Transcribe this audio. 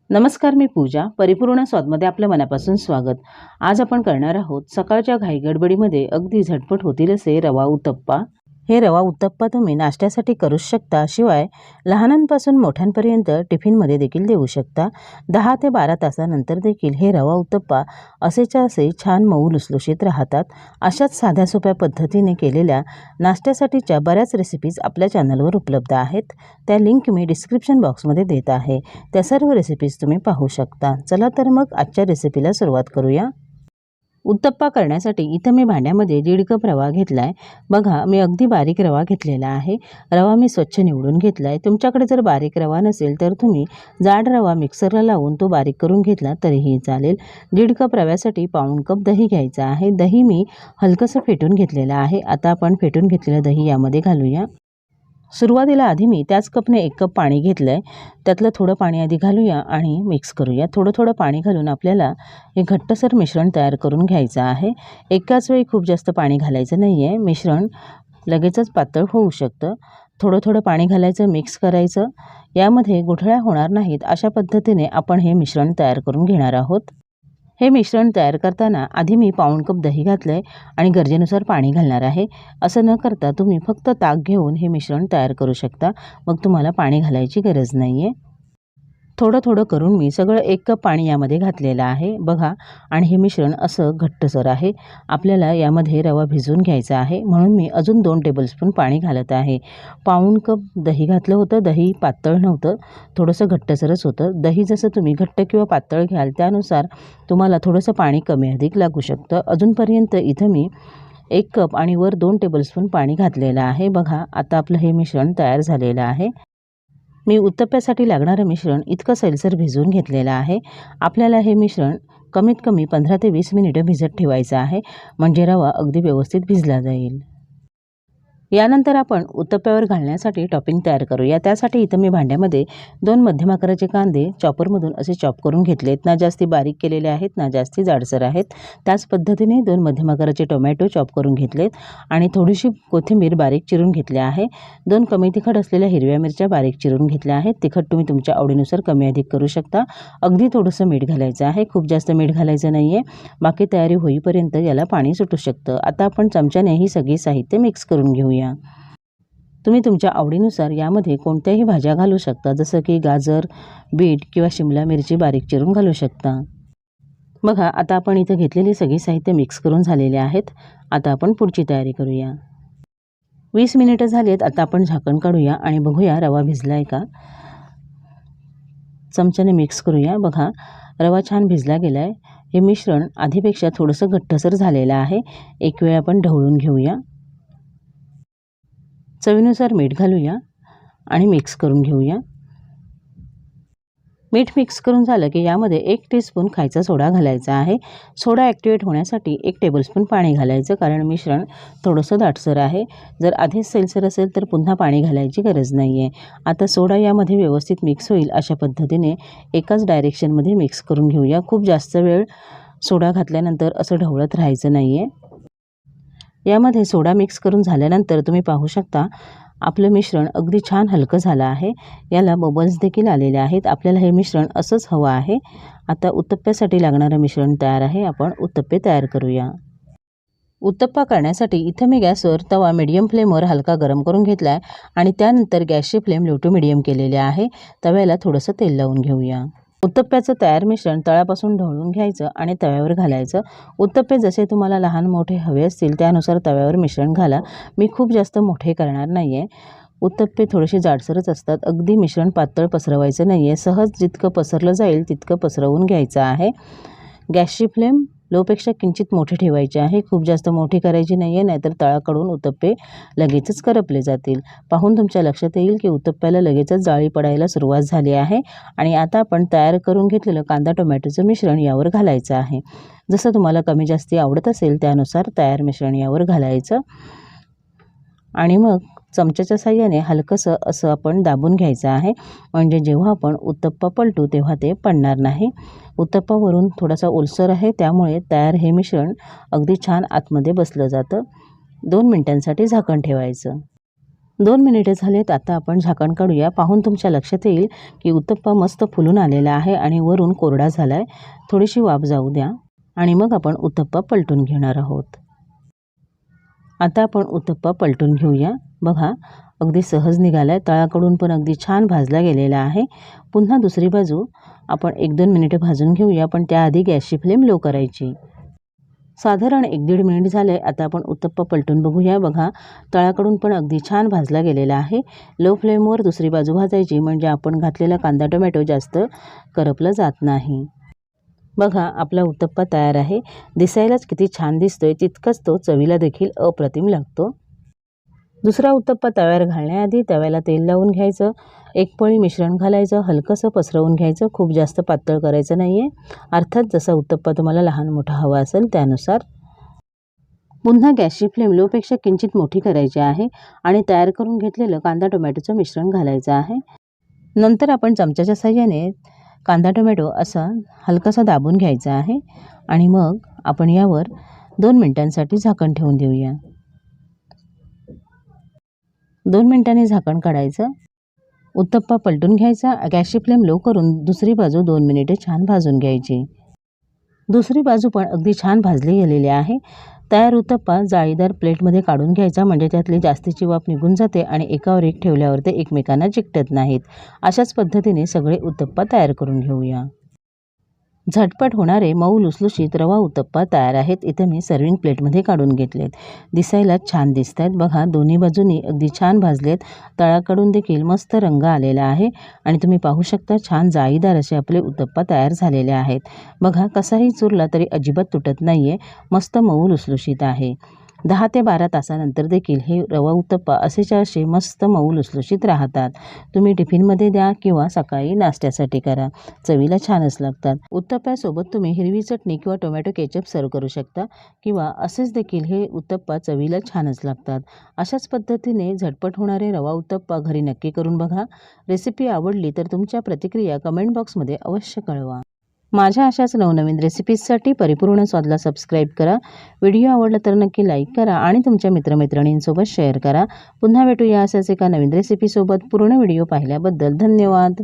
नमस्कार, मी पूजा. परिपूर्ण स्वादमध्ये आपलं मनापासून स्वागत. आज आपण करणार आहोत सकाळच्या घाई गडबडीमध्ये अगदी झटपट होतील असे रवा उत्तप्पा. हे रवा उत्तप्पा तुम्ही नाश्त्यासाठी करूच शकता, शिवाय लहानांपासून मोठ्यांपर्यंत टिफिनमध्ये देखील देऊ शकता. 10 ते 12 तासानंतर देखील हे रवा उत्तप्पा असेच्या असे छान मऊ लुसलुशीत राहतात. अशाच साध्या सोप्या पद्धतीने केलेल्या नाश्त्यासाठीच्या बऱ्याच रेसिपीज आपल्या चॅनलवर उपलब्ध आहेत. त्या लिंक मी डिस्क्रिप्शन बॉक्समध्ये देत आहे. त्या सर्व रेसिपीज तुम्ही पाहू शकता. चला तर मग आजच्या रेसिपीला सुरुवात करूया. उत्तप्पा करण्यासाठी इथं मी भांड्यामध्ये 1.5 कप रवा घेतला आहे. बघा, मी अगदी बारीक रवा घेतलेला आहे. रवा मी स्वच्छ निवडून घेतला आहे. तुमच्याकडे जर बारीक रवा नसेल तर तुम्ही जाड रवा मिक्सरला लावून तो बारीक करून घेतला तरीही चालेल. 1.5 कप रव्यासाठी 1/4 कप दही घ्यायचा आहे. दही मी हलकंसं फेटून घेतलेलं आहे. आता आपण फेटून घेतलेलं दही यामध्ये घालूया. सुरुवातीला आधी मी त्याच कपने 1 कप पाणी घेतलं आहे. त्यातलं थोडं पाणी आधी घालूया आणि मिक्स करूया. थोडं थोडं पाणी घालून आपल्याला हे घट्टसर मिश्रण तयार करून घ्यायचं आहे. एकाच वेळी खूप जास्त पाणी घालायचं नाही आहे. मिश्रण लगेचच पातळ होऊ शकतं. थोडं थोडं पाणी घालायचं, मिक्स करायचं. यामध्ये गुठळ्या होणार नाहीत अशा पद्धतीने आपण हे मिश्रण तयार करून घेणार आहोत. हे मिश्रण तयार करताना आधी मी 1/4 कप दही घातलं आहे आणि गरजेनुसार पाणी घालणार आहे. असं न करता तुम्ही फक्त ताक घेऊन हे मिश्रण तयार करू शकता. मग तुम्हाला पाणी घालायची गरज नाही आहे. थोडं थोडं करून मी सगळं 1 कप पाणी यामध्ये घातलेलं आहे. बघा, आणि हे मिश्रण असं घट्टसर आहे. आपल्याला यामध्ये रवा भिजवून घ्यायचा आहे, म्हणून मी अजून 2 टेबलस्पून पाणी घालत आहे. 1/4 कप दही घातलं होतं. दही पातळ नव्हतं, थोडंसं घट्टसरच होतं. दही जसं तुम्ही घट्ट किंवा पातळ घ्याल त्यानुसार तुम्हाला थोडंसं पाणी कमी अधिक लागू शकतं. अजूनपर्यंत इथं मी 1 कप आणि वर 2 टेबलस्पून पाणी घातलेलं आहे. बघा, आता आपलं हे मिश्रण तयार झालेलं आहे. मी उत्तप्प्यासाठी लागणारं मिश्रण इतकं सैलसर भिजवून घेतलेलं आहे. आपल्याला हे मिश्रण कमीत कमी 15 ते 20 मिनिटं भिजत ठेवायचं आहे, म्हणजे रवा अगदी व्यवस्थित भिजला जाईल. यानंतर आपण उत्तप्प्यावर घालण्यासाठी टॉपिंग तयार करूया. त्यासाठी इथं मी भांड्यामध्ये 2 मध्यम आकाराचे कांदे चॉपरमधून असे चॉप करून घेतलेत. ना जास्ती बारीक केलेले आहेत, ना जास्ती जाडसर आहेत. त्याच पद्धतीने 2 मध्यम आकाराचे टोमॅटो चॉप करून घेतलेत आणि थोडीशी कोथिंबीर बारीक चिरून घेतली आहे. 2 कमी तिखट असलेल्या हिरव्या मिरच्या बारीक चिरून घेतल्या आहेत. तिखट तुम्ही तुमच्या आवडीनुसार कमी अधिक करू शकता. अगदी थोडंसं मीठ घालायचं आहे, खूप जास्त मीठ घालायचं नाही आहे. बाकी तयारी होईपर्यंत याला पाणी सुटू शकतं. आता आपण चमच्याने ही सगळी साहित्य मिक्स करून घेऊया. तुम्ही तुमच्या आवडीनुसार यामध्ये कोणत्याही भाज्या घालू शकता, जसं की गाजर, बीट किंवा शिमला मिरची बारीक चिरून घालू शकता. बघा, आता आपण इथं घेतलेली सगळी साहित्य मिक्स करून झालेले आहेत. आता आपण पुढची तयारी करूया. 20 मिनिटं झालीत. आता आपण झाकण काढूया आणि बघूया रवा भिजला आहे का. चमच्याने मिक्स करूया. बघा, रवा छान भिजला गेला आहे. हे मिश्रण आधीपेक्षा थोडंसं घट्टसर झालेलं आहे. एक वेळ आपण ढवळून घेऊया. चवीनुसार मीठ घालूया आणि मिक्स करून घेऊया. मीठ मिक्स करून झालं की यामध्ये 1 टीस्पून खायचा सोडा घालायचा आहे. सोडा ॲक्टिवेट होण्यासाठी 1 टेबलस्पून पाणी घालायचं, कारण मिश्रण थोडंसं दाटसर आहे. जर आधीच सैलसर असेल तर पुन्हा पाणी घालायची गरज नाही आहे. आता सोडा यामध्ये व्यवस्थित मिक्स होईल अशा पद्धतीने एकाच डायरेक्शनमध्ये मिक्स करून घेऊया. खूप जास्त वेळ सोडा घातल्यानंतर असं ढवळत राहायचं नाही आहे. यामध्ये सोडा मिक्स करून झाल्यानंतर तुम्ही पाहू शकता आपलं मिश्रण अगदी छान हलकं झालं आहे. याला बबल्स देखील आलेले आहेत. आपल्याला हे मिश्रण असंच हवं आहे. आता उत्तप्प्यासाठी लागणारं मिश्रण तयार आहे. आपण उत्तप्पे तयार करूया. उत्तप्पा करण्यासाठी इथं मी गॅसवर तवा मीडियम फ्लेमवर हलका गरम करून घेतला आहे आणि त्यानंतर गॅसची फ्लेम लो टू मीडियम केलेली आहे. तव्याला थोडंसं तेल लावून घेऊया. उत्तप्प्याचं तयार मिश्रण तळापासून ढवळून घ्यायचं आणि तव्यावर घालायचं. उत्तप्पे जसे तुम्हाला लहान मोठे हवे असतील त्यानुसार तव्यावर मिश्रण घाला. मी खूप जास्त मोठे करणार नाही आहे. उत्तप्पे थोडेसे जाडसरच असतात. अगदी मिश्रण पातळ पसरवायचं नाही आहे. सहज जितकं पसरलं जाईल तितकं पसरवून घ्यायचं आहे. गॅसची फ्लेम लोपेक्षा किंचित मोठी ठेवायची आहे. खूप जास्त मोठी करायची नाही आहे, नाहीतर तळाकडून उत्तप्पे लगेचच करपले जातील. पाहून तुमच्या लक्षात येईल की उत्तप्प्याला लगेचच जाळी पडायला सुरुवात झाली आहे. आणि आता आपण तयार करून घेतलेलं कांदा टोमॅटोचं मिश्रण यावर घालायचं आहे. जसं तुम्हाला कमी जास्ती आवडत असेल त्यानुसार तयार मिश्रण यावर घालायचं आणि मग चमच्याच्या साहाय्याने हलकंसं असं आपण दाबून घ्यायचं आहे, म्हणजे जेव्हा आपण उत्तप्पा पलटू तेव्हा ते पडणार नाही. उत्तप्पा वरून थोडासा ओलसर आहे, त्यामुळे तयार हे मिश्रण अगदी छान आतमध्ये बसलं जातं. 2 मिनिटांसाठी झाकण ठेवायचं. 2 मिनिटे झालेत. आता आपण झाकण काढूया. पाहून तुमच्या लक्षात येईल की उत्तप्पा मस्त फुलून आलेला आहे आणि वरून कोरडा झाला आहे. थोडीशी वाफ जाऊ द्या आणि मग आपण उत्तप्पा पलटून घेणार आहोत. आता आपण उत्तप्पा पलटून घेऊया. बघा, अगदी सहज निघाला आहे. तळाकडून पण अगदी छान भाजला गेलेला आहे. पुन्हा दुसरी बाजू आपण 1-2 मिनिटे भाजून घेऊया, पण त्याआधी गॅसची फ्लेम लो करायची. साधारण 1-1.5 मिनिट झाले. आता आपण उत्तप्पा पलटून बघूया. बघा, तळाकडून पण अगदी छान भाजला गेलेला आहे. लो फ्लेमवर दुसरी बाजू भाजायची, म्हणजे आपण घातलेला कांदा टोमॅटो जास्त करपला जात नाही. बघा, आपला उत्तप्पा तयार आहे. दिसायलाच किती छान दिसतोय, तितकंच तो चवीला देखील अप्रतिम लागतो. दुसरा उत्तप्पा तव्यावर घालण्याआधी तव्याला तेल लावून घ्यायचं. 1 पळी मिश्रण घालायचं, हलकंसं पसरवून घ्यायचं. खूप जास्त पातळ करायचं नाही आहे. अर्थात जसा उत्तप्पा तुम्हाला लहान मोठा हवा असेल त्यानुसार. पुन्हा गॅसची फ्लेम लोपेक्षा किंचित मोठी करायची आहे आणि तयार करून घेतलेलं कांदा टोमॅटोचं मिश्रण घालायचं आहे. नंतर आपण चमच्याच्या साहाय्याने कांदा टोमॅटो असा हलकासा दाबून घ्यायचा आहे आणि मग आपण यावर 2 मिनिटांसाठी झाकण ठेवून देऊया. 2 मिनिटांनी झाकण काढायचं. उत्तप्पा पलटून घ्यायचा. गॅसची फ्लेम लो करून दुसरी बाजू 2 मिनिटे छान भाजून घ्यायची. दुसरी बाजू पण अगदी छान भाजली गेलेली आहे. तयार उत्तप्पा जाळीदार प्लेटमध्ये काढून घ्यायचा, म्हणजे त्यातली जास्तीची वाफ निघून जाते आणि एकावर एक ठेवल्यावर ते एकमेकांना चिकटत नाहीत. अशाच पद्धतीने सगळे उत्तप्पा तयार करून घेऊया. झटपट होणारे मऊ लुसलुशीत रवा उत्तप्पा तयार आहेत. इथे मी सर्विंग प्लेटमध्ये काढून घेतलेत. दिसायला छान दिसत आहेत. बघा, दोन्ही बाजूनी अगदी छान भाजलेत. तळाकडून देखील मस्त रंग आलेला आहे आणि तुम्ही पाहू शकता छान जाळीदार असे आपले उत्तप्पा तयार झालेले आहेत. बघा, कसाही चुरला तरी अजिबात तुटत नाही आहे. मस्त मऊ लुसलुशीत आहे. 10 ते 12 तासानंतर देखील हे रवा उत्तप्पा असेच्या असे मस्त मऊ लुसलुशीत राहतात. तुम्ही टिफिनमध्ये द्या किंवा सकाळी नाश्त्यासाठी करा. चवीला छानच लागतात. उत्तप्प्यासोबत तुम्ही हिरवी चटणी किंवा टोमॅटो केचप सर्व करू शकता किंवा असेच देखील हे उत्तप्पा चवीला छानच लागतात. अशाच पद्धतीने झटपट होणारे रवा उत्तप्पा घरी नक्की करून बघा. रेसिपी आवडली तर तुमच्या प्रतिक्रिया कमेंट बॉक्समध्ये अवश्य कळवा. माझ्या अशाच नवनवीन रेसिपीजसाठी परिपूर्ण स्वादला सबस्क्राईब करा. व्हिडिओ आवडला तर नक्की लाईक करा आणि तुमच्या मित्रमैत्रिणींसोबत शेअर करा. पुन्हा भेटूया अशाच एका नवीन रेसिपीसोबत. पूर्ण व्हिडिओ पाहिल्याबद्दल धन्यवाद.